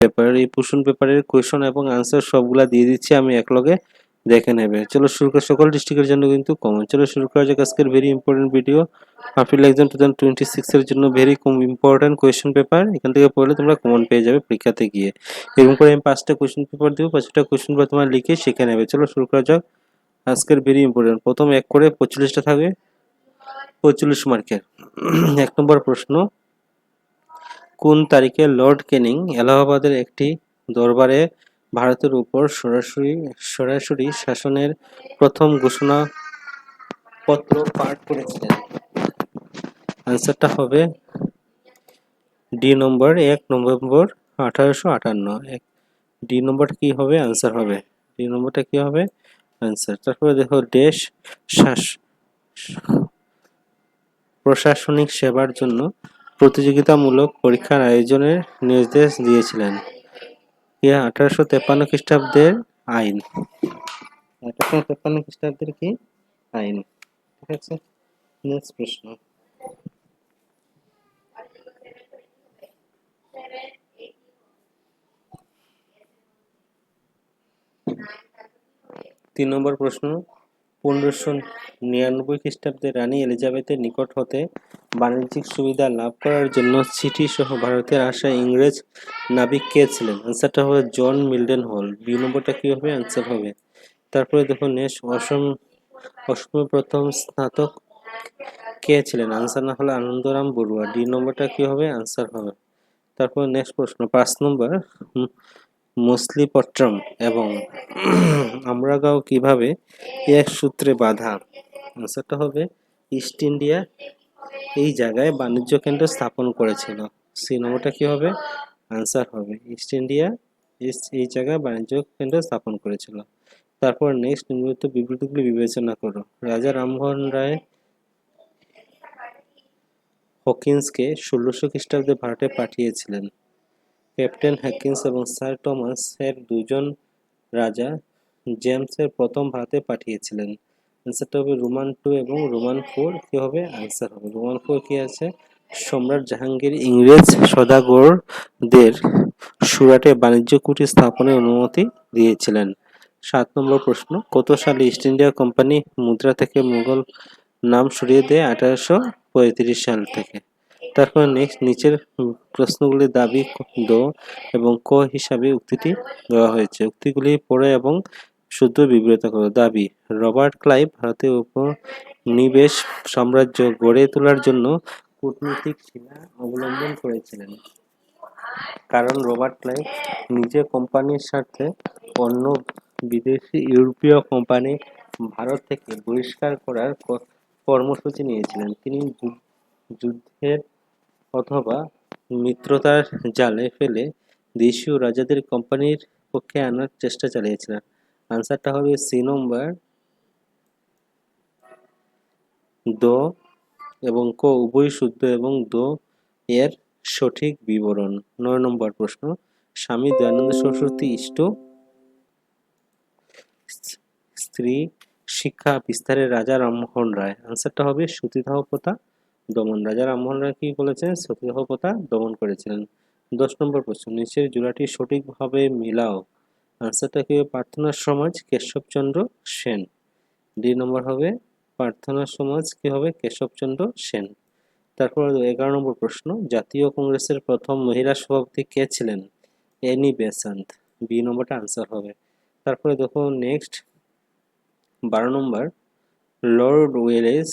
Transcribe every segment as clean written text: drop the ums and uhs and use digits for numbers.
Paper, এই পোষণ পেপারের কোয়েশন এবং আনসার সবগুলা দিয়ে দিচ্ছি আমি একলগে, দেখে নেবে। চলো শুরু করি, সকল ডিস্ট্রিক্টের জন্য কিন্তু কমন। চলো শুরু করা যাক আজকের very important video. Appeal exam 2026 এর জন্য ভেরি ইম্পর্টেন্ট কোয়েশন পেপার, এখান থেকে পড়লে তোমরা কমন পেয়ে যাবে পরীক্ষাতে গিয়ে। এরকম করে আমি 5টা কোয়েশন পেপার দেবো, 5টা কোয়েশন পেপার তোমার লিখে শিখে নেবে। চলো শুরু করা যাক আজকের ভেরি ইম্পর্টেন্ট। প্রথম এক করে 45টা থাকবে, 45 মার্কের। 1 নম্বর প্রশ্ন, কোন তারিখে লর্ড ক্যানিং এলাহাবাদের একটি দরবারে ভারতের উপর সরাসরি শাসনের প্রথম ঘোষণাপত্র পাঠ করেছিলেন? আনসারটা হবে ডি নম্বর, 1 নভেম্বর 1858। ডি নম্বরটা কি হবে? আনসার হবে ডি নম্বরটা কি হবে? আনসার। তারপরে দেখো, দেশ প্রশাসনিক সেবার জন্য প্রতিযোগিতামূলক পরীক্ষার আয়োজনের নির্দেশ দিয়েছিলেন? 1853 খ্রিস্টাব্দের আইন। 1853 খ্রিস্টাব্দের কি আইন? ঠিক আছে, নেক্সট প্রশ্ন। তিন নম্বর প্রশ্ন, 1599 খ্রিস্টাব্দে রানী এলিজাবেথের নিকট হতে বাণিজ্যিক সুবিধা লাভ করার জন্য চিঠি সহ ভারতে আসা ইংরেজ নাবিক কে ছিলেন? আনসারটা হবে জন মিল্ডেন হল। বি নম্বরটা কি হবে? আনসার হবে। তারপরে দেখো নেক্সট, অসমে প্রথম স্নাতক কে ছিলেন? আনসার না হলে আনন্দরাম বড়ুয়া। ডি নম্বরটা কি হবে? আনসার হবে। তারপর নেক্সট প্রশ্ন 5 নম্বর, মছলিপট্টনম এবং আমরাগাঁও কিভাবে এক সূত্রে বাঁধা? আনসারটা হবে ইস্ট ইন্ডিয়া এই জায়গায় বাণিজ্য কেন্দ্র স্থাপন করেছিল। সি নম্বরটা কি হবে? আনসার হবে ইস্ট ইন্ডিয়া এই জায়গায় বাণিজ্য কেন্দ্র স্থাপন করেছিল। তারপর নেক্সট, নিম্নলিখিত বিবৃতিগুলি বিবেচনা করো। রাজা রামমোহন রায় হকিন্সকে 1600 খ্রিস্টাব্দে ভারতে পাঠিয়েছিলেন। ক্যাপ্টেন হকিন্স এবং স্যার টমাস এর দুজন রাজা জেমসের প্রথম ভারতে পাঠিয়েছিলেন। আনসারটা হবে রোমান 2 এবং রোমান 4 কি হবে? আনসার হবে রোমান 4 কি আছে? সম্রাট জাহাঙ্গীর ইংরেজ সওদাগরদের সুরাটে বাণিজ্য কুঠি স্থাপনের অনুমতি দিয়েছিলেন। 7 নম্বর প্রশ্ন, কত সালে ইস্ট ইন্ডিয়া কোম্পানি মুদ্রা থেকে মুঘল নাম সরিয়ে দেয়? 1835 সাল থেকে। তারপর নেক্সট, নিচের প্রশ্নগুলি দাবি দ এবং ক হিসাবে উক্তিটি দেওয়া হয়েছে। উক্তিগুলি পড়ে এবং শুদ্ধ বিবৃত করো। দাবি, রবার্ট ক্লাইভ ভারতের উপনিবেশ সাম্রাজ্য গড়ে তোলার জন্য কূটনৈতিক সীমা অবলম্বন করেছিলেন। কারণ রবার্ট ক্লাইভ নিজে কোম্পানির স্বার্থে অন্য বিদেশি ইউরোপীয় কোম্পানি ভারত থেকে বহিষ্কার করার কর্মসূচি নিয়েছিলেন। তিনি যুদ্ধের অথবা মিত্রতার জালে ফেলে দেশীয় রাজাদের কোম্পানির পক্ষে আনার চেষ্টা চালিয়েছিলেন। আনসারটা হবে সি নম্বর, দ এবং ক উভয় শুদ্ধ এবং দ এর সঠিক বিবরণ। 9 নম্বর প্রশ্ন, স্বামী দয়ানন্দ সরস্বতী ইষ্ট স্ত্রী শিক্ষা বিস্তারের রাজা রামমোহন রায়। আনসারটা হবে সতীদাহ প্রথা দমন। রাজা রামমোহন রায় কি বলেছেন? সতীদাহ প্রথা দমন করেছিলেন। 10 নম্বর প্রশ্ন, নিচের জোড়াটি সঠিকভাবে মিলাও। আনসারটা কি হবে? প্রার্থনা সমাজ কেশবচন্দ্র সেন। ডি নম্বর হবে প্রার্থনা সমাজ কি হবে? কেশবচন্দ্র সেন। তারপর 11 নম্বর প্রশ্ন, জাতীয় কংগ্রেসের প্রথম মহিলা সভাপতি কে ছিলেন? Any Besant. বি নম্বরটা আনসার হবে। তারপরে দেখো নেক্সট 12 নম্বর, লর্ড ওয়েলেস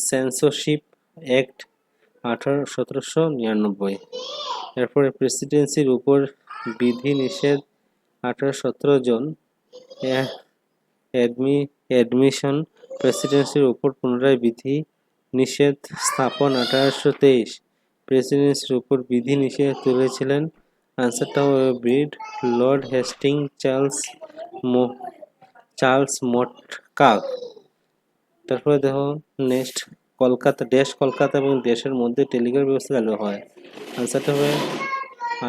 সেন্সরশিপ অ্যাক্ট 1799। এরপরে প্রেসিডেন্সির উপর বিধি নিষেধ 1817 জন। অ্যাডমিশন প্রেসিডেন্সির উপর পুনরায় বিধি নিষেধ স্থাপন 1823। প্রেসিডেন্সির উপর বিধি নিষেধ তুলেছিলেন। আনসারটা হবে ব্রিড লর্ড হেস্টিং চার্লস মটকাক। তারপরে দেখো নেক্সট, কলকাতা এবং দেশের মধ্যে টেলিগ্রাফ ব্যবস্থা চালু হয়। আনসারটা হবে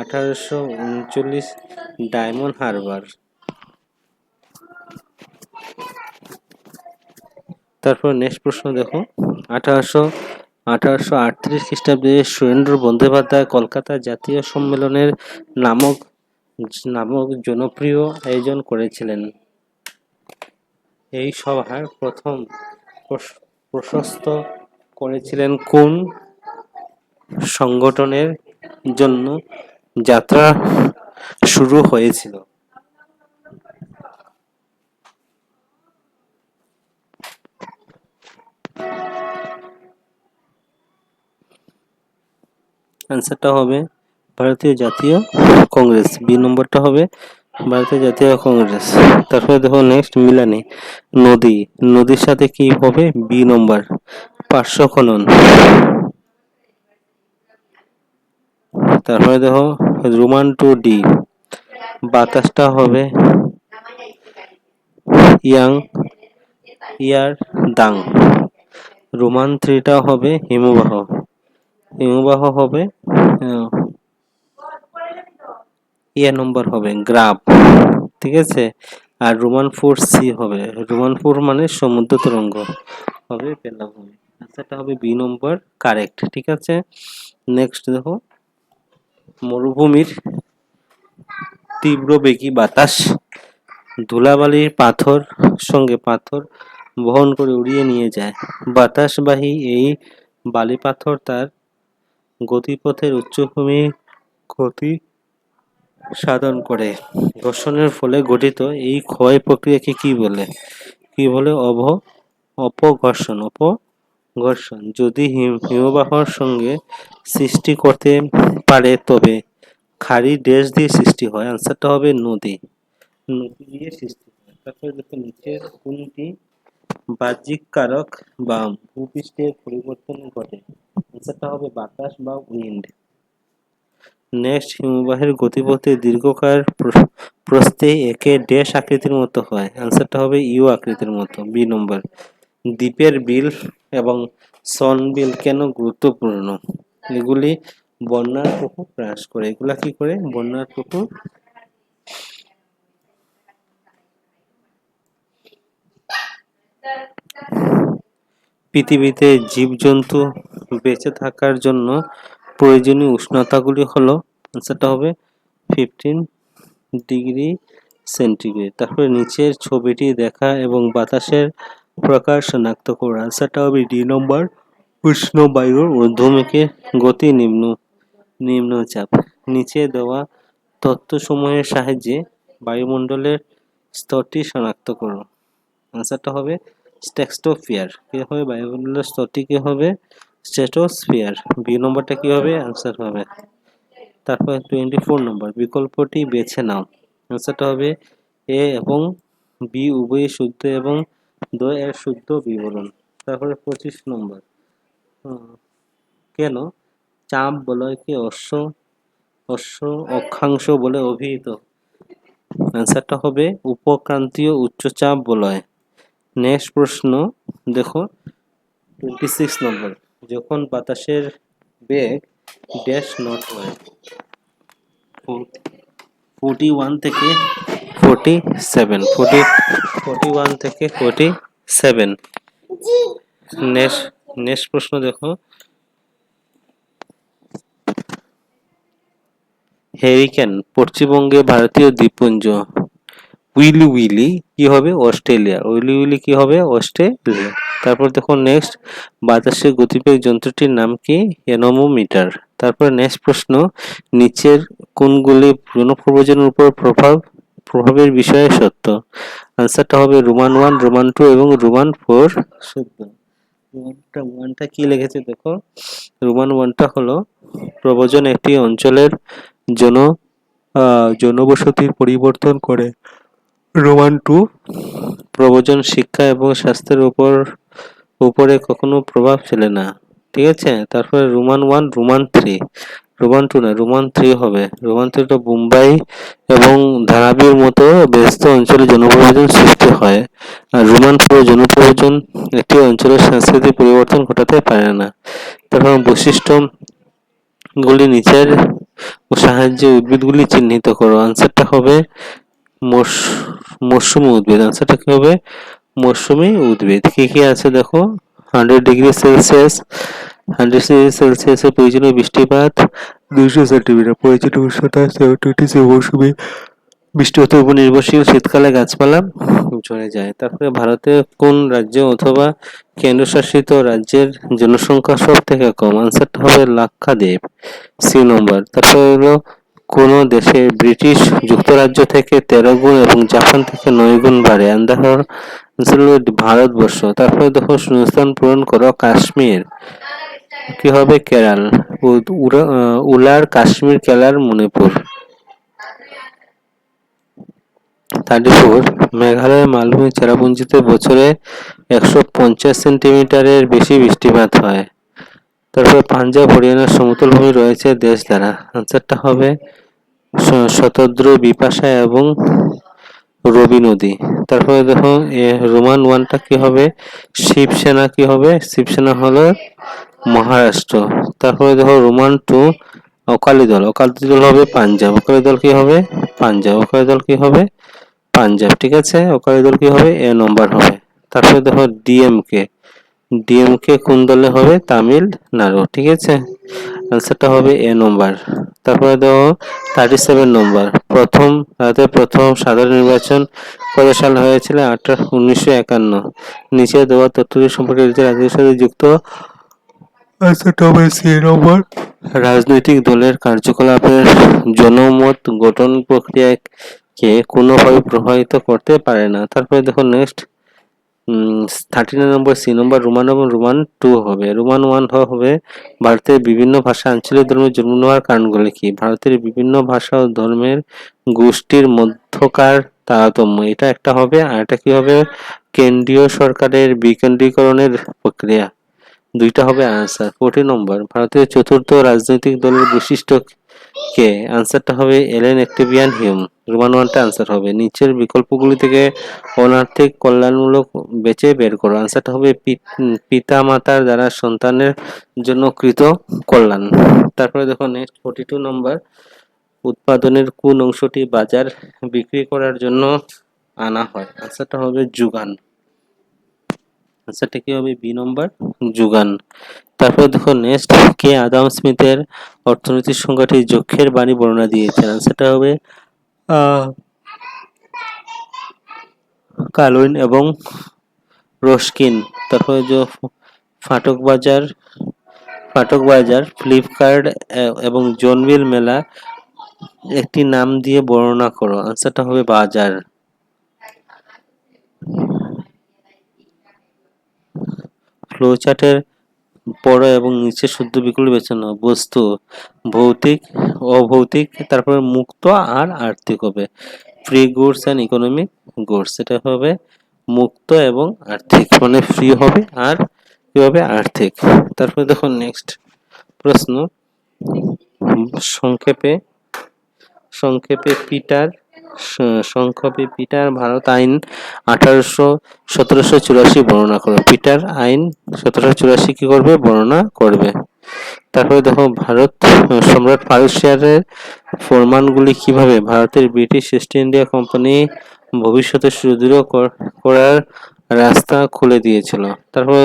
1839 ডায়মন্ড হারবার। তারপর নেক্সট প্রশ্ন দেখো, 1800 1838 খ্রিস্টাব্দে সুরেন্দ্র বন্দ্যোপাধ্যায় কলকাতা জাতীয় সম্মেলনের নামক নামক জনপ্রিয় আয়োজন করেছিলেন। এই সভার প্রথম প্রশস্ত করেছিলেন কোন সংগঠনের জন্য যাত্রা শুরু হয়েছিল? আনসারটা হবে ভারতীয় জাতীয় কংগ্রেস। বি নম্বরটা হবে ভারতীয় জাতীয় কংগ্রেস। তারপরে দেখো নেক্সট মিলানি নদী, নদীর সাথে কি হবে? বি নম্বর পার্শ্ব খনন। তারপরে দেখো রোমান 2D, বাতাসটা হবে ইয়ার দাং। রোমান 3টা হবে হিমবাহ, হিমবাহ হবে নম্বর হবে গ্রাফ, ঠিক আছে। আর রোমান 4C হবে, রোমান 4 মানে সমুদ্র তরঙ্গ হবে বেলাভূমি। আনসারটা হবে বি নম্বর কারেক্ট, ঠিক আছে। নেক্সট দেখো মরুভূমির তীব্র বেগী বাতাস ধুলাবালির পাথর সঙ্গে পাথর বহন করে উড়িয়ে নিয়ে যায়। বাতাসবাহী এই বালি পাথর তার গতিপথের উচ্চভূমি ক্ষতি সাধন করে। ঘর্ষণের ফলে গঠিত এই ক্ষয় প্রক্রিয়াকে কি বলে? কি বলে? অপঘর্ষণ। অপঘর্ষণ যদি হিমবাহর সঙ্গে সৃষ্টি করতে পারে তবে খাড়ি দেশ দিয়ে সৃষ্টি হয়। আনসারটা হবে নদী, নদী দিয়ে সৃষ্টি হয়। তারপরে দেখো নিচের কোনটি বাহ্যিক কারক বা ভূপৃষ্ঠের পরিবর্তন ঘটে? আনসারটা হবে বাতাস বা উইন্ড। নেক্সট হিমবাহের গতিপথে দীর্ঘকায় প্রস্থে একে ড্যাশ আকৃতির মতো হয়। আনসারটা হবে ইউ আকৃতির মতো, বি নম্বর। দ্বীপের বিল এবং সন বিল কেন গুরুত্বপূর্ণ? এগুলি বন্যার প্রকোপ হ্রাস করে। এগুলা কি করে? বন্যার প্রকোপ পৃথিবীতে জীবজন্তু বেঁচে থাকার জন্য প্রয়োজনীয় উষ্ণতাগুলি হলো, আনসারটা হবে 15 ডিগ্রি সেন্টিগ্রেড। তারপরে নিচের ছবিটি দেখা এবং বাতাসের প্রকার শনাক্ত করো। আনসারটা হবে ডি নম্বর উষ্ণ বায়ুর ঊর্ধ্বমুখী গতি নিম্নচাপ। নিচে দেওয়া তথ্যসমূহের সাহায্যে বায়ুমণ্ডলের স্তরটি শনাক্ত করো। আনসারটা হবে স্ট্র্যাটোস্ফিয়ার। কি হবে? বায়ুমণ্ডলের স্তরটি কি হবে? স্ট্র্যাটোস্ফিয়ার। বি নম্বরটা কি হবে? আনসার হবে। তারপর 24 নম্বর বিকল্পটি বেছে নাও। আনসারটা হবে এ এবং বি উভয়ই শুদ্ধ এবং দ এর শুদ্ধ বিবরণ। তারপরে 25 নম্বর কেন চাপ বলয়কে অক্ষাংশ বলে অভিহিত? আনসারটা হবে উপক্রান্তীয় উচ্চচাপ বলয়। নেক্সট প্রশ্ন দেখো 26 নম্বর যখন বাতাসের বেগ ড্যাশ নট হয়? 41 থেকে 47, 41 থেকে 47। নেক্সট প্রশ্ন দেখো হ্যারিকেন পশ্চিমবঙ্গে ভারতীয় দ্বীপপুঞ্জ। উইলি কি হবে? অস্ট্রেলিয়া। উইলি কি হবে? অস্ট্রেলিয়া। তারপর দেখো নেক্সট বাতাসের গতিবেগ যন্ত্রটির নাম কি? অ্যানোমোমিটার। তারপর নেক্সট প্রশ্ন নিচের কোনগুলি জনপ্রব্রজনের উপর প্রভাবের বিষয়ে সত্য? আনসারটা হবে রোমান 1, রোমান 2 এবং রোমান 4 সত্য। রোমানটা কি লিখেছে দেখো, রোমান 1টা হলো প্রব্রজন একটি অঞ্চলের জনবসতির পরিবর্তন করে। রোমান 2 প্রব্রজন শিক্ষা এবং স্বাস্থ্যের উপরে কখনো প্রভাব ফেলে না, ঠিক আছে। তারপরে রোমান 1, রোমান 3, রোমান 2 না, রোমান 3 হবে। রোমান 3টা মুম্বাই এবং ধারাবির মতো ব্যস্ত অঞ্চলে জনপ্রব্রজন সৃষ্টি হয়। আর রোমান 4 জনপ্রব্রজন একটি অঞ্চলের সাংস্কৃতিক পরিবর্তন ঘটাতে পারে না। তারপর বৈশিষ্ট্য গুলি নিচের সাহায্যে উদ্ভিদগুলি চিহ্নিত করো। আনসারটা হবে মৌসুমী উদ্ভিদ। আনসারটা কি হবে? মৌসুমী উদ্ভিদ। কি কি আছে দেখো 100 ডিগ্রি সেলসিয়াস °C প্রয়োজনীয় বৃষ্টিপাত 200 সেন্টিমিটার। প্রয়োজনীয় উষ্ণতা 70°C। মৌসুমী বৃষ্টিপাতের উপর নির্ভরশীল, শীতকালে গাছপালা ঝরে যায়। তারপরে ভারতের কোন রাজ্য অথবা কেন্দ্রশাসিত রাজ্যের জনসংখ্যা সব থেকে কম? আনসারটা হবে লাক্ষাদ্বীপ, সি নম্বর। তারপরে হলো কোন দেশের ব্রিটিশ যুক্তরাজ্য থেকে 13 গুণ এবং জাপান থেকে 9 গুণ বাড়ে? আনসার হলো ভারতবর্ষ। তারপরে দেখো শূন্যস্থান পূরণ করো। কাশ্মীর কি হবে? কেরাল। উলার কাশ্মীর, কেরাল, মণিপুর। 34 মেঘালয়ের মালভূমি চেরাপুঞ্জিতে বছরে 150 সেন্টিমিটারের বেশি বৃষ্টিপাত হয়। তারপরে পাঞ্জাব হরিয়ানার সমতল ভূমি রয়েছে দেশ দ্বারা? আনসারটা হবে শতদ্রু, বিপাশা এবং রবি নদী। তারপরে দেখো রোমান ওয়ানটা কি হবে? শিবসেনা কি হবে? শিবসেনা হলো মহারাষ্ট্র। তারপরে দেখো রোমান টু অকালি দল। অকালি দল হবে পাঞ্জাব। অকালি দল কি হবে? পাঞ্জাব। অকালি দল কি হবে? পাঞ্জাব। ঠিক আছে, অকালি দল কি হবে? এ নম্বর হবে। তারপরে দেখো ডিএমকে। ডিএমকে কোন দলে হবে? তামিলনাড়ু। ঠিক আছে, আনসারটা হবে এ নম্বর। তারপরে দেখো 37 নম্বর। ভারতের প্রথম সাধারণ নির্বাচন কত সালে হয়েছিল? 1951। নিচে দেওয়া তথ্যটি সম্পর্কে রাজনীতির সাথে যুক্ত। আনসারটা হবে সি নম্বর। রাজনৈতিক দলের কার্যকলাপের জনমত গঠন প্রক্রিয়াকে কোনোভাবে প্রভাবিত করতে পারে না। তারপরে দেখো নেক্সট 39 নম্বর, সি নম্বর। রোমান এবং রোমান টু হবে। রোমান ওয়ান হবে ভারতের বিভিন্ন ভাষা আঞ্চলিক ধর্মের জন্ম নেওয়ার কারণগুলি কি? ভারতের বিভিন্ন ভাষা ও ধর্মের গোষ্ঠীর মধ্যকার তারতম্য, এটা একটা হবে। আর এটা কি হবে? কেন্দ্রীয় সরকারের বিকেন্দ্রীকরণের প্রক্রিয়া। দুইটা হবে আনসার। 40 নম্বর। ভারতের চতুর্থ রাজনৈতিক দলের বৈশিষ্ট্য কে? আনসারটা হবে এলেন অ্যাক্টিভিয়ান হিউম। রোমান ওয়ানটা আনসার হবে। নিচের বিকল্পগুলি থেকে অনার্থিক কল্যাণমূলক বেছে বের করো। আনসারটা হবে পিতা মাতার দ্বারা সন্তানের জন্য কৃত কল্যাণ। তারপরে দেখো নেক্সট 42 নম্বর। উৎপাদনের কোন অংশটি বাজার বিক্রি করার জন্য আনা হয়? আনসারটা হবে যোগান। আনসারটা কি হবে? বি নম্বর, যোগান। তারপর দেখো নেক্সট, কে আদাম স্মিথের অর্থনীতির সংজ্ঞাটি যক্ষের বাণী বর্ণনা দিয়েছেন? আনসারটা হবে কালউইন এবং রস্কিন। তারপরে যে ফাটক বাজার, ফ্লিপকার্ট এবং জনবিল মেলা একটি নাম দিয়ে বর্ণনা করো। আনসারটা হবে বাজার। ফ্লোচার্টের পড়ো এবং নিচে শুদ্ধ বিকল্প বেছে নাও। বস্তু, ভৌতিক, অভৌতিক, তারপরে মুক্ত আর আর্থিক হবে। Free goods and economic goods, এটা হবে মুক্ত এবং আর্থিক, মানে ফ্রি হবে আর কি হবে? আর্থিক। তারপরে দেখো নেক্সট প্রশ্ন, সংক্ষেপে পিটার ভারত আইন 1784 বর্ণনা করো। পিটার আইন 1784 কি করবে? বর্ণনা করবে। তারপরে দেখো ভারত সম্রাট ফারুক শাহের ফরমানগুলি কিভাবে ভারতের ব্রিটিশ ইস্ট ইন্ডিয়া কোম্পানি ভবিষ্যতে সুদৃঢ় করার রাস্তা খুলে দিয়েছিল। তারপর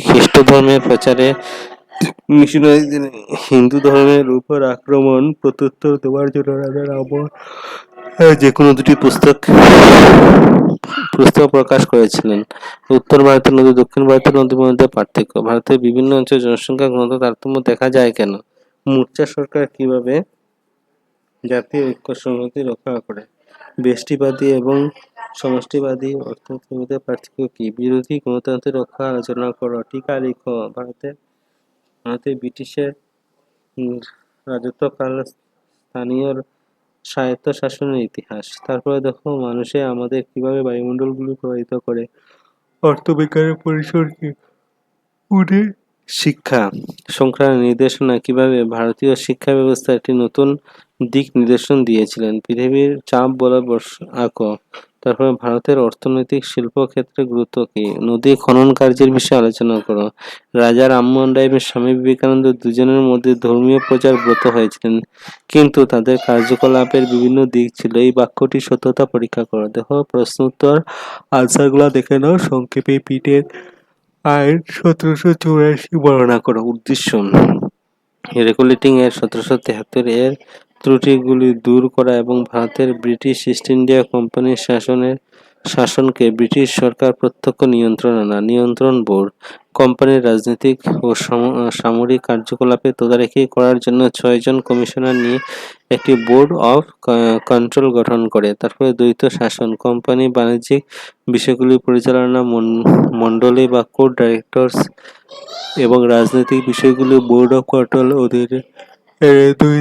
খ্রিস্ট ধর্মের প্রচারে মিশনারিদের হিন্দু ধর্মের উপর আক্রমণ প্রত্যুত্তর দেওয়ার জন্য রাজা রামমোহন যে কোনো দুটি পুস্তক প্রকাশ করেছিলেন। উত্তর ভারতের নদী দক্ষিণ ভারতের নদীর মধ্যে পার্থক্য। ভারতের বিভিন্ন অঞ্চলে জনসংখ্যা ঘনত্ব তারতম্য দেখা যায় কেন? মোর্চা সরকার কিভাবে জাতীয় ঐক্য সংহতি রক্ষা করে? ব্যষ্টিবাদী এবং সমষ্টিবাদী অর্থনীতির মধ্যে পার্থক্য কি? বিরোধী গণতন্ত্রের রক্ষা আলোচনা করো। টিকা লিখো। ভারতে ব্রিটিশের রাজত্বকাল, স্থানীয় স্বায়ত্তশাসনের ইতিহাস। তারপরে দেখো মানুষে আমাদের কিভাবে বায়ুমণ্ডলগুলি প্রভাবিত করে। অর্থবিজ্ঞানের পরিসর কি? শিক্ষা সংক্রান্ত নির্দেশনা কিভাবে ভারতীয় শিক্ষা ব্যবস্থা একটি নতুন দিক নির্দেশন দিয়েছিলেন। পৃথিবীর চাপ বরাবর আঁকো। তারপরে ভারতের অর্থনৈতিক শিল্প ক্ষেত্রে গুরুত্ব কি? নদী খনন কার্যের বিষয়ে আলোচনা করো। রাজা রামমোহন রায় এবং স্বামী বিবেকানন্দ দুজনের মধ্যে ধর্মীয় প্রচার ব্রত হয়েছিলেন, কিন্তু তাদের কার্যকলাপের বিভিন্ন দিক ছিল। এই বাক্যটির সত্যতা পরীক্ষা করো। দেখো প্রশ্ন উত্তর আনসারগুলো দেখে নাও সংক্ষেপে। আইন 1784 বর্ণনা করো। উদ্দেশ্য রেগুলেটিং এর 1773 এর ত্রুটিগুলি দূর করা এবং ভারতের ব্রিটিশ ইস্ট ইন্ডিয়া কোম্পানির শাসনকে ব্রিটিশ সরকার প্রত্যক্ষ নিয়ন্ত্রণ আনা। নিয়ন্ত্রণ বোর্ড কোম্পানির রাজনৈতিক ও সামরিক কার্যকলাপে তদারকি করার জন্য 6 জন কমিশনার নিয়ে একটি বোর্ড অফ কন্ট্রোল গঠন করে। তারপরে দ্বৈত শাসন কোম্পানি বাণিজ্যিক বিষয়গুলি পরিচালনা মণ্ডলী বা কোর্ট ডাইরেক্টরস এবং রাজনৈতিক বিষয়গুলি বোর্ড অফ কন্ট্রোল অধীনে দুই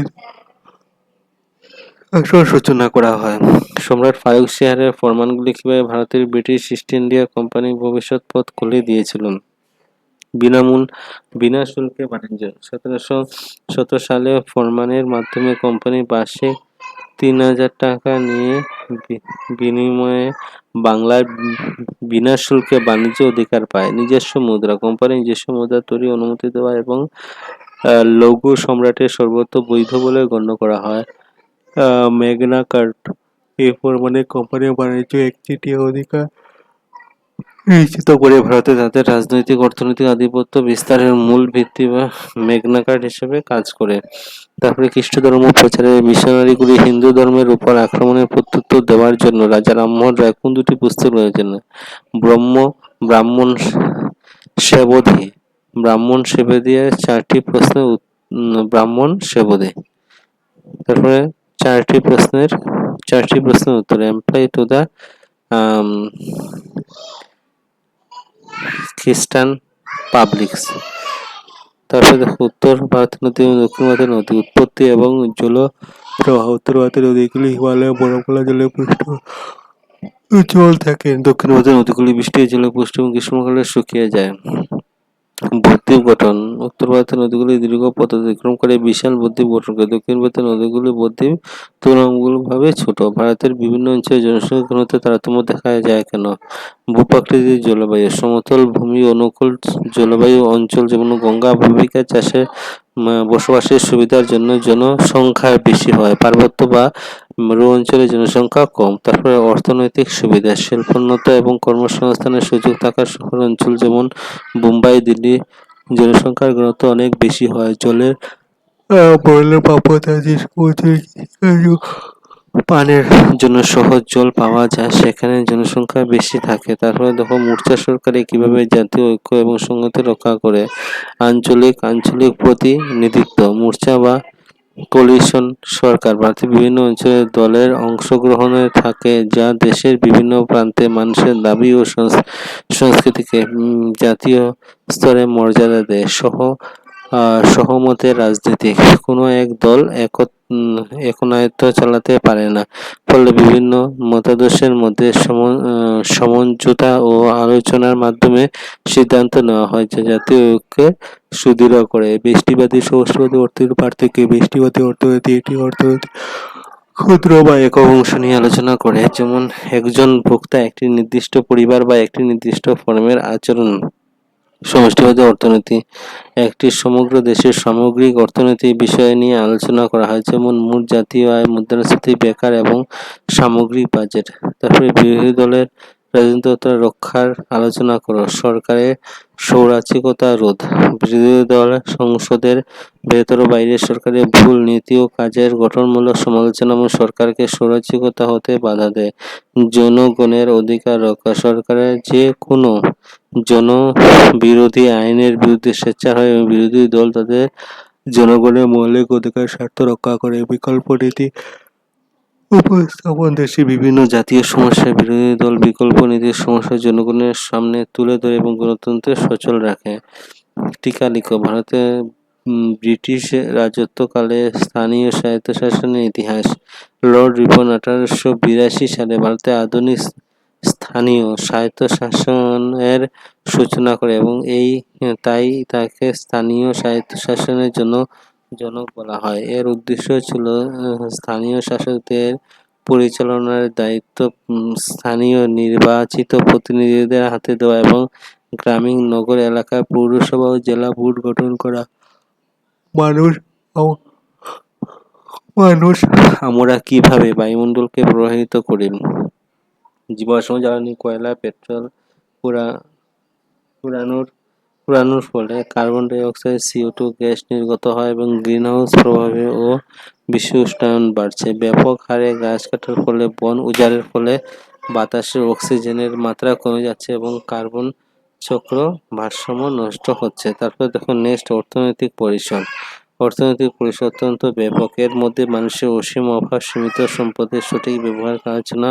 সূচনা করা হয়। সম্রাট ফারুক সিয়ারের ফরমানগুলি কিভাবে ভারতের ব্রিটিশ ইস্ট ইন্ডিয়া কোম্পানির ভবিষ্যৎ পথ খুলে দিয়েছিলেন। বিনা শুল্কে বাণিজ্য 1717 সালে ফরমানের মাধ্যমে কোম্পানি বার্ষে 3000 টাকা নিয়ে বিনিময়ে বাংলায় বিনা শুল্কে বাণিজ্য অধিকার পায়। নিজস্ব মুদ্রা কোম্পানি নিজস্ব মুদ্রা তৈরি অনুমতি দেওয়া এবং লঘু সম্রাটের সর্বত্র বৈধ বলে গণ্য করা হয়। ম্যাগনা কার্টা এই ফরমানে কোম্পানির বাণিজ্য একচেটিয়া অধিকার নিশ্চিত করে ভারতে তাদের রাজনৈতিক অর্থনৈতিক আধিপত্য বিস্তারের মূল ভিত্তি বা ম্যাগনা কার্টা হিসেবে কাজ করে। তারপরে খ্রিস্ট ধর্ম প্রচারের মিশনারিগুলি হিন্দু ধর্মের উপর আক্রমণের প্রত্যুত্তর দেওয়ার জন্য রাজা রামমোহন রায় কোন দুটি পুস্তক রয়েছেন? ব্রাহ্মণ সেবধি ব্রাহ্মণ সেবদের 4টি প্রশ্নের ব্রাহ্মণ সেবদে। তারপরে 4টি প্রশ্নের উত্তর অ্যাপ্লাই টু দ্য খ্রিস্টান পাবলিকস। তারপরে দেখো উত্তর ভারতের নদী এবং দক্ষিণ ভারতের নদী উৎপত্তি এবং জলপ্রবাহ। উত্তর ভারতের নদীগুলি হিমালয় বরফগলা জলে পুষ্ট জল থাকে। দক্ষিণ ভারতের নদীগুলি বৃষ্টি জলে পুষ্ট এবং গ্রীষ্মকালে শুকিয়ে যায়। বদ্বীপ গঠন উত্তর ভারতের নদীগুলি দীর্ঘ পথ অতিক্রম করে বিশাল বদ্বীপ গঠন করে। দক্ষিণ ভারতের নদীগুলি বদ্বীপ তুলনামূলকভাবে ছোট। ভারতের বিভিন্ন অঞ্চলে জনসংখ্যা ঘনত্বে তারতম্য দেখা যায় কেন? ভূপ্রাকৃতিক জলবায়ু সমতল ভূমি অনুকূল জলবায়ু অঞ্চল যেমন গঙ্গা অববাহিকা চাষে বসবাসের সুবিধার জন্য জনসংখ্যা বেশি হয়। পার্বত্য বা মরু অঞ্চলে জনসংখ্যা কম। তারপরে অর্থনৈতিক সুবিধা শিল্পোন্নত এবং কর্মসংস্থানের সুযোগ থাকা শহর অঞ্চল যেমন মুম্বাই দিল্লি জনসংখ্যার ঘনত্ব অনেক বেশি হয়। জলের পানের জন্য সহজ জল পাওয়া যায় সেখানে জনসংখ্যা বেশি থাকে। তারপরে দেখো মোর্চা সরকার কিভাবে জাতীয় ঐক্য এবং সংহতি রক্ষা করে। আঞ্চলিক প্রতিনিধিত্ব মোর্চা বা কোলিশন সরকার ভারতের বিভিন্ন অঞ্চলে দলের অংশগ্রহণে থাকে যা দেশের বিভিন্ন প্রান্তে মানুষের দাবি ও সংস্কৃতিকে জাতীয় স্তরে মর্যাদা দেয়। সহমতের রাজনীতি কোনো এক দল একনায়ত্ত চালাতে পারে না, ফলে বিভিন্ন মতাদর্শের মধ্যে সমঝোতা ও আলোচনার মাধ্যমে সিদ্ধান্ত নেওয়া হয় যা জাতীয় ঐক্যকে সুদৃঢ় করে। ব্যষ্টিবাদী সহস্রবাদী অর্থনীতির পার্থক্য ব্যষ্টিবাদী অর্থনীতি এটি অর্থনীতি ক্ষুদ্র বা একক অংশ নিয়ে আলোচনা করে, যেমন একজন ভোক্তা একটি নির্দিষ্ট পরিবার বা একটি নির্দিষ্ট ফর্মের আচরণ। সমষ্টিবাদী অর্থনীতি একটি সমগ্র দেশের সামগ্রিক অর্থনীতি বিষয় নিয়ে আলোচনা করা হয়, যেমন মোট জাতীয় আয়, মুদ্রাস্ফীতি, বেকার এবং সামগ্রিক বাজেট। তারপরে বিরোধী দলের রাজনৈতিকতা রক্ষার আলোচনা করো। সরকারের সৌরাচিকতা রোধ বিরোধী দল সংসদের ভেতর ও বাইরে সরকারের ভুল নীতি ও কাজের গঠনমূলক সমালোচনা এবং সরকারকে সৌরাচিকতা হতে বাধা দেয়। জনগণের অধিকার রক্ষা সরকারের যে কোনো জনবিরোধী আইনের বিরুদ্ধে স্বেচ্ছায় এবং বিরোধী দল তাদের জনগণের মৌলিক অধিকার স্বার্থ রক্ষা করে। বিকল্প নীতি উপস্থাপন দেশের বিভিন্ন জাতীয় সমস্যায় বিরোধী দল বিকল্প নীতির সমস্যা জনগণের সামনে তুলে ধরে এবং গণতন্ত্রের সচল রাখে। টিকা লিখো ভারতে ব্রিটিশ রাজত্বকালে স্থানীয় স্বায়ত্তশাসনের ইতিহাস। লর্ড রিপন 1882 সালে ভারতে আধুনিক স্থানীয় স্বায়ত্তশাসনের সূচনা করে এবং তাই তাকে স্থানীয় স্বায়ত্তশাসনের জনক বলা হয়। এর উদ্দেশ্য ছিল স্থানীয় শাসকদের পরিচালনার দায়িত্ব স্থানীয় নির্বাচিত প্রতিনিধিদের হাতে দেওয়া এবং গ্রামীণ নগর এলাকায় পৌরসভা ও জেলা বোর্ড গঠন করা। মানুষ আমরা কিভাবে বায়ুমণ্ডলকে প্রভাবিত করি? জীবাশ্ম জ্বালানি, কয়লা, পেট্রোল পোড়া পুরানোর ফলে carbon die oxide, CO2 gas নির্গত হয় এবং গ্রিনহাউস প্রভাবে ও বিশ্ব উষ্ণায়ন বাড়ছে। ব্যাপক হারে গাছ কাটার ফলে, বন উজাড়ের ফলে বাতাসে অক্সিজেনের মাত্রা কমে যাচ্ছে এবং কার্বন চক্র ভারসাম্য নষ্ট হচ্ছে। তারপরে দেখো নেক্সট, অর্থনৈতিক পরিসর অত্যন্ত ব্যাপক। এর মধ্যে মানুষের অসীম অভাব, সীমিত সম্পদের সঠিক ব্যবহার আলোচনা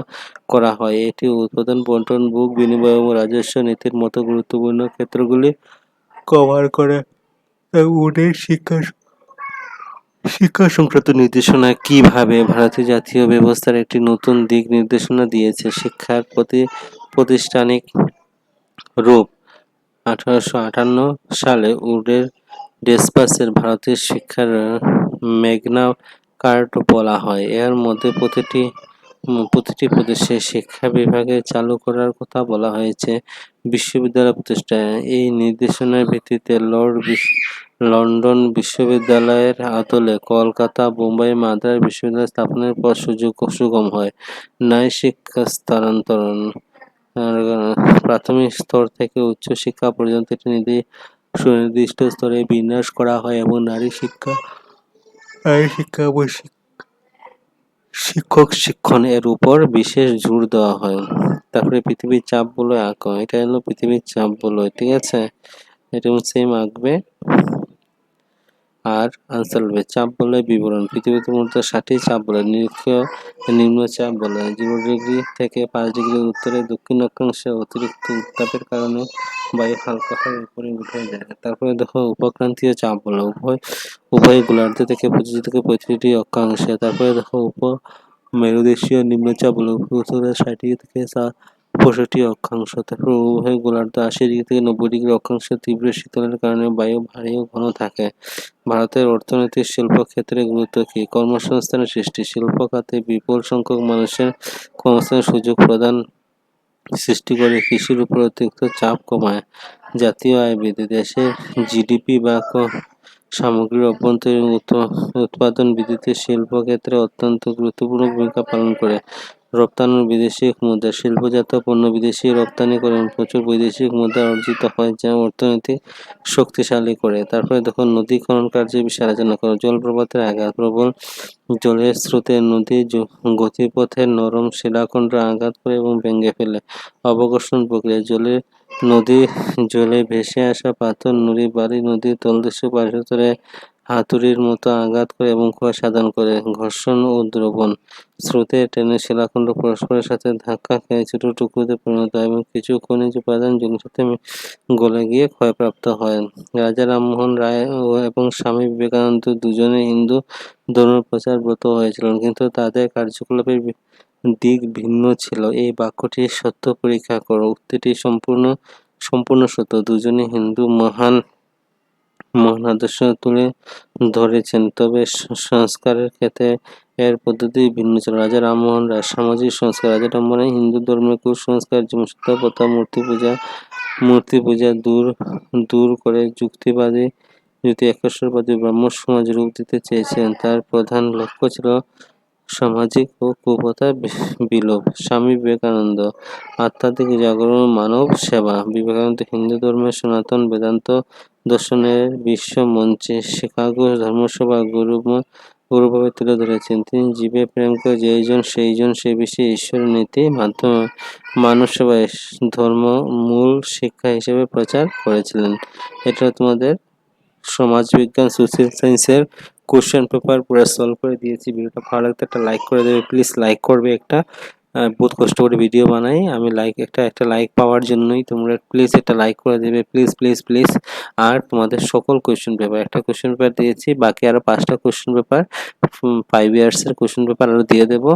করা হয়। এটি উৎপাদন, বন্টন, ভোগ বিনিময় এবং রাজস্ব নীতির মতো গুরুত্বপূর্ণ ক্ষেত্রগুলি কভার করে। ওদের শিক্ষা সংক্রান্ত নির্দেশনা কিভাবে ভারতীয় জাতীয় ব্যবস্থার একটি নতুন দিক নির্দেশনা দিয়েছে। শিক্ষার প্রতিষ্ঠানিক রূপ 1858 সালে উডের ডেসপাসের ভারতের শিক্ষার ম্যাগনা কার্টা বলা হয়। এর মধ্যে প্রতিটি প্রদেশে শিক্ষা বিভাগে চালু করার কথা বলা হয়েছে। বিশ্ববিদ্যালয় প্রতিষ্ঠা, এই নির্দেশনার ভিত্তিতে লন্ডন বিশ্ববিদ্যালয়ের আদলে কলকাতা, বোম্বাই, মাদ্রাজ বিশ্ববিদ্যালয় স্থাপনের পর সুগম হয়। ন্যায় শিক্ষা স্থানান্তরণ, প্রাথমিক স্তর থেকে উচ্চ শিক্ষা পর্যন্ত একটি সুনির্দিষ্ট স্তরে বিন্যাস করা হয় এবং নারী শিক্ষা এবং শিক্ষক শিক্ষণ এর উপর বিশেষ জোর দেওয়া হয়। তারপরে পৃথিবীর চাপ বলয় আঁকো, এটা হলো পৃথিবীর চাপ বলয়, ঠিক আছে, এটা সেম আঁকবে আর আনসার হবে। চাপ বলয় বিবরণ, পৃথিবীতে মূলত 60টি চাপ বলয়। নিম্নচাপ বলয় 0 ডিগ্রি থেকে 5 ডিগ্রি উত্তরে দক্ষিণ অক্ষাংশে অতিরিক্ত উত্তাপের কারণে বায়ু হালকা হয়ে উপরে উঠে যায়। তারপরে দেখো উপক্রান্তীয় চাপ বলয় উভয় গোলার্ধ থেকে 25 থেকে 35টি অক্ষাংশে। তারপরে দেখো মেরুদেশীয় নিম্নচাপ বলয় উত্তরে 60 থেকে 65 অক্ষাংশ। তারপর উভয় গোলার্ধ 80 ডিগ্রি থেকে 90 ডিগ্রি অক্ষাংশে তীব্র শীতলের কারণে বায়ু ভারী ও ঘন থাকে। ভারতের অর্থনৈতিক শিল্প ক্ষেত্রে গুরুত্ব কি? কর্মসংস্থানের সৃষ্টি, শিল্প খাতে বিপুল সংখ্যক মানুষের কর্মসংস্থানের সুযোগ প্রদান সৃষ্টি করে, কৃষির উপর অতিরিক্ত চাপ কমায়, জাতীয় আয় বৃদ্ধি, দেশের জিডিপি বা সামগ্রীর অভ্যন্তরীণ উৎপাদন বৃদ্ধিতে শিল্প ক্ষেত্রে অত্যন্ত গুরুত্বপূর্ণ ভূমিকা পালন করে। রপ্তানি বিদেশি মুদ্রা, শিল্পজাত পণ্য বিদেশি রপ্তানি করে প্রচুর বৈদেশিক মুদ্রা অর্জিত হয় যা অর্থনীতি শক্তিশালী করে। তারপরে দেখো নদী খনন কার্যের বিষয়ে আলোচনা করো। জলপ্রপাতের আঘাত, প্রবল জলের স্রোতে নদীর গতিপথের নরম শিলাখণ্ড আঘাত করে এবং ভেঙে ফেলে। অবকর্ষণ প্রক্রিয়া, নদী জলে ভেসে আসা পাথর, নুড়ি, বালি নদীর তলদেশে পার্শ্বস্তরে হাতুড়ির মতো আঘাত করে এবং ক্ষয় সাধন করে। ঘর্ষণ ও দ্রবণ, স্রোতে টেনে শিলাখণ্ড পরস্পরের সাথে ধাক্কা খেয়ে ছোট টুকরোতে পরিণত হয় এবং কিছু খনিজ উপাদান জলের সাথে গলে গিয়ে ক্ষয়প্রাপ্ত হয়। রাজা রামমোহন রায় এবং স্বামী বিবেকানন্দ দুজনে হিন্দু ধর্মের প্রচার ব্রত হয়েছিলেন, কিন্তু তাদের কার্যকলাপের দিক ভিন্ন ছিল। এই বাক্যটি সত্য পরীক্ষা করো। উক্তিটি সম্পূর্ণ সত্য। দুজনে হিন্দু মহান আদর্শ তুলে ধরেছেন, তবে সংস্কারের ক্ষেত্রে এর পদ্ধতি ভিন্ন ছিল। রাজা রামমোহন রায় সামাজিক সংস্কার, রাজা রামমোহন রায় হিন্দু ধর্মের কুসংস্কার যেমন সতীদাহ প্রথা, মূর্তি পূজা দূর করে যুক্তি একেশ্বরবাদী ব্রাহ্ম সমাজ রূপ দিতে চেয়েছিলেন। তার প্রধান লক্ষ্য ছিল সামাজিক ও কুপ্রথার বিলোপ। স্বামী বিবেকানন্দ আধ্যাত্মিক জাগরণ, মানব সেবা। বিবেকানন্দ হিন্দু ধর্মের সনাতন বেদান্ত দর্শনের বিশ্ব মঞ্চে শিকাগো ধর্মসভা গুরুভাবে তুলে ধরেছেন। তিনি জীবে প্রেম করে যেইজন সেইজন সে বিষয়ে ঈশ্বরের নীতি মাধ্যমে মানব সেবায় ধর্ম মূল শিক্ষা হিসেবে প্রচার করেছিলেন। এটা তোমাদের সমাজবিজ্ঞান সোশ্যাল সায়েন্সের কোশ্চেন পেপার পুরো সলভ করে দিয়েছি। ভিডিওটা ভালো লাগলে একটা লাইক করে দেবে, প্লিজ লাইক করবে। একটা বহুত কষ্ট করে ভিডিও বানাই আমি, একটা লাইক পাওয়ার জন্যই তোমরা প্লিজ একটা লাইক করে দেবে, প্লিজ প্লিজ প্লিজ। আর তোমাদের সকল কোশ্চেন পেপার, একটা কোশ্চেন পেপার দিয়েছি, বাকি আরো 5টা কোশ্চেন পেপার 5 ইয়ার্সের কোশ্চেন পেপার আরো দিয়ে দেবো।